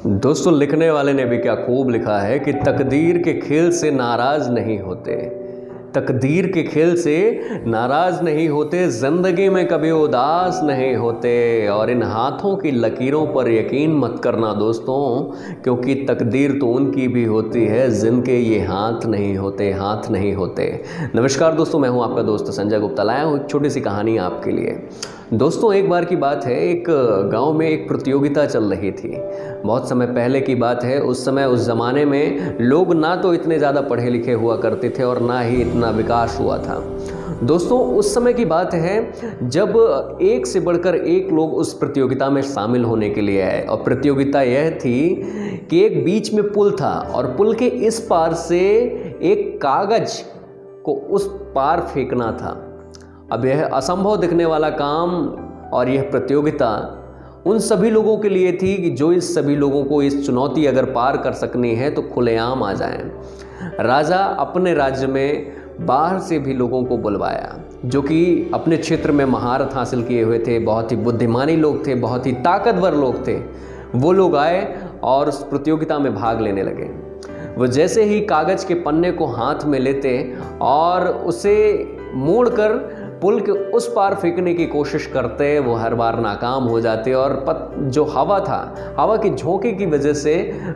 दोस्तों, लिखने वाले ने भी क्या खूब लिखा है कि तकदीर के खेल से नाराज़ नहीं होते, तकदीर के खेल से नाराज़ नहीं होते, ज़िंदगी में कभी उदास नहीं होते। और इन हाथों की लकीरों पर यकीन मत करना दोस्तों, क्योंकि तकदीर तो उनकी भी होती है जिनके ये हाथ नहीं होते, हाथ नहीं होते। नमस्कार दोस्तों, मैं हूं आपका दोस्त संजय गुप्ता। लाया हूं एक छोटी सी कहानी आपके लिए। दोस्तों, एक बार की बात है, एक गांव में एक प्रतियोगिता चल रही थी। बहुत समय पहले की बात है। उस समय उस ज़माने में लोग ना तो इतने ज़्यादा पढ़े लिखे हुआ करते थे और ना ही इतना विकास हुआ था। दोस्तों, उस समय की बात है जब एक से बढ़कर एक लोग उस प्रतियोगिता में शामिल होने के लिए आए। और प्रतियोगिता यह थी कि एक बीच में पुल था और पुल के इस पार से एक कागज को उस पार फेंकना था। अब यह असंभव दिखने वाला काम और यह प्रतियोगिता उन सभी लोगों के लिए थी कि जो इस सभी लोगों को इस चुनौती अगर पार कर सकनी है तो खुलेआम आ जाएं। राजा अपने राज्य में बाहर से भी लोगों को बुलवाया जो कि अपने क्षेत्र में महारत हासिल किए हुए थे, बहुत ही बुद्धिमानी लोग थे, बहुत ही ताकतवर लोग थे। वो लोग आए और उस प्रतियोगिता में भाग लेने लगे। वो जैसे ही कागज़ के पन्ने को हाथ में लेते और उसे मोड़कर पुल के उस पार फेंकने की कोशिश करते, वो हर बार नाकाम हो जाते और जो हवा था, हवा के झोंके की वजह से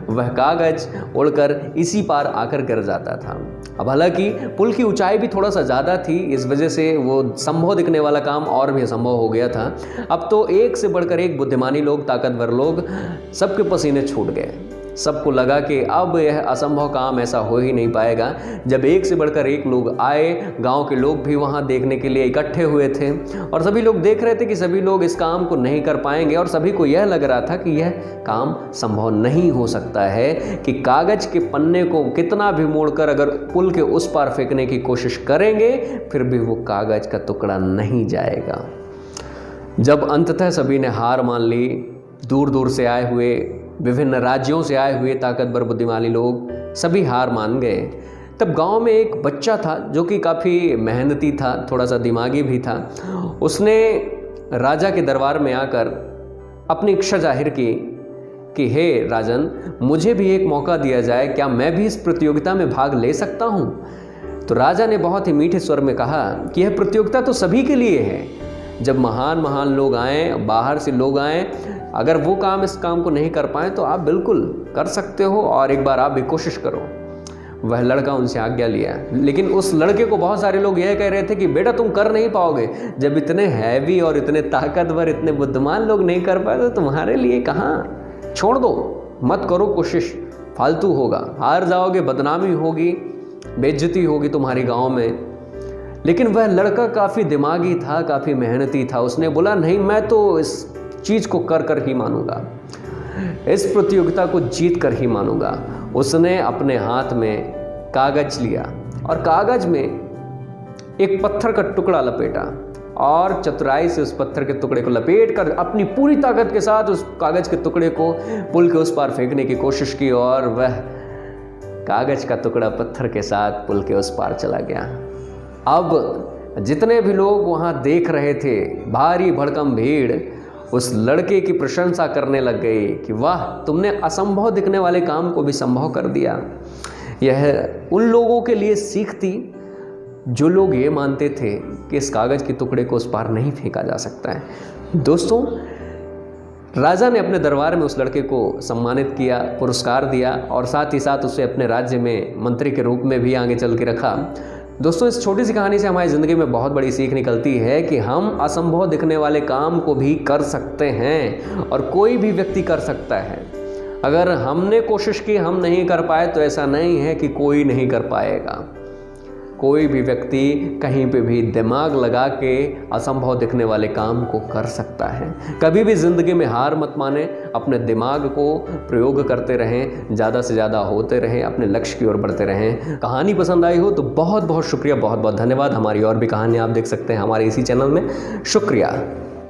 वह कागज़ उड़कर इसी पार आकर गिर जाता था। अब हालांकि पुल की ऊंचाई भी थोड़ा सा ज़्यादा थी, इस वजह से वो संभव दिखने वाला काम और भी असंभव हो गया था। अब तो एक से बढ़कर एक बुद्धिमानी लोग, ताकतवर लोग, सबके पसीने छूट गए। सबको लगा कि अब यह असंभव काम ऐसा हो ही नहीं पाएगा। जब एक से बढ़कर एक लोग आए, गांव के लोग भी वहां देखने के लिए इकट्ठे हुए थे और सभी लोग देख रहे थे कि सभी लोग इस काम को नहीं कर पाएंगे और सभी को यह लग रहा था कि यह काम संभव नहीं हो सकता है कि कागज़ के पन्ने को कितना भी मोड़कर अगर पुल के उस पार फेंकने की कोशिश करेंगे फिर भी वो कागज़ का टुकड़ा नहीं जाएगा। जब अंततः सभी ने हार मान ली, दूर दूर से आए हुए, विभिन्न राज्यों से आए हुए ताकतवर बुद्धिमानी लोग सभी हार मान गए, तब गांव में एक बच्चा था जो कि काफ़ी मेहनती था, थोड़ा सा दिमागी भी था। उसने राजा के दरबार में आकर अपनी इच्छा जाहिर की कि हे राजन, मुझे भी एक मौका दिया जाए, क्या मैं भी इस प्रतियोगिता में भाग ले सकता हूँ? तो राजा ने बहुत ही मीठे स्वर में कहा कि यह प्रतियोगिता तो सभी के लिए है। जब महान महान लोग आएँ, बाहर से लोग आएँ, अगर वो काम इस काम को नहीं कर पाए तो आप बिल्कुल कर सकते हो और एक बार आप भी कोशिश करो। वह लड़का उनसे आज्ञा लिया, लेकिन उस लड़के को बहुत सारे लोग यह कह रहे थे कि बेटा तुम कर नहीं पाओगे। जब इतने हैवी और इतने ताकतवर, इतने बुद्धिमान लोग नहीं कर पाए तो तुम्हारे लिए कहाँ, छोड़ दो, मत करो कोशिश, फालतू होगा, हार जाओगे, बदनामी होगी, बेइज्जती होगी तुम्हारी गाँव में। लेकिन वह लड़का काफ़ी दिमागी था, काफ़ी मेहनती था। उसने बोला नहीं, मैं तो इस चीज़ को कर ही मानूंगा, इस प्रतियोगिता को जीत कर ही मानूंगा। उसने अपने हाथ में कागज लिया और कागज में एक पत्थर का टुकड़ा लपेटा और चतुराई से उस पत्थर के टुकड़े को लपेट कर अपनी पूरी ताकत के साथ उस कागज के टुकड़े को पुल के उस पार फेंकने की कोशिश की और वह कागज का टुकड़ा पत्थर के साथ पुल के उस पार चला गया। अब जितने भी लोग वहाँ देख रहे थे, भारी भड़कम भीड़ उस लड़के की प्रशंसा करने लग गई कि वाह, तुमने असंभव दिखने वाले काम को भी संभव कर दिया। यह उन लोगों के लिए सीख थी जो लोग ये मानते थे कि इस कागज़ के टुकड़े को उस पार नहीं फेंका जा सकता है। दोस्तों, राजा ने अपने दरबार में उस लड़के को सम्मानित किया, पुरस्कार दिया और साथ ही साथ उसे अपने राज्य में मंत्री के रूप में भी आगे चल के रखा। दोस्तों, इस छोटी सी कहानी से हमारी ज़िंदगी में बहुत बड़ी सीख निकलती है कि हम असंभव दिखने वाले काम को भी कर सकते हैं और कोई भी व्यक्ति कर सकता है। अगर हमने कोशिश की, हम नहीं कर पाए तो ऐसा नहीं है कि कोई नहीं कर पाएगा। कोई भी व्यक्ति कहीं पे भी दिमाग लगा के असंभव दिखने वाले काम को कर सकता है। कभी भी ज़िंदगी में हार मत माने, अपने दिमाग को प्रयोग करते रहें, ज़्यादा से ज़्यादा होते रहें, अपने लक्ष्य की ओर बढ़ते रहें। कहानी पसंद आई हो तो बहुत बहुत शुक्रिया, बहुत बहुत धन्यवाद। हमारी और भी कहानी आप देख सकते हैं हमारे इसी चैनल में। शुक्रिया।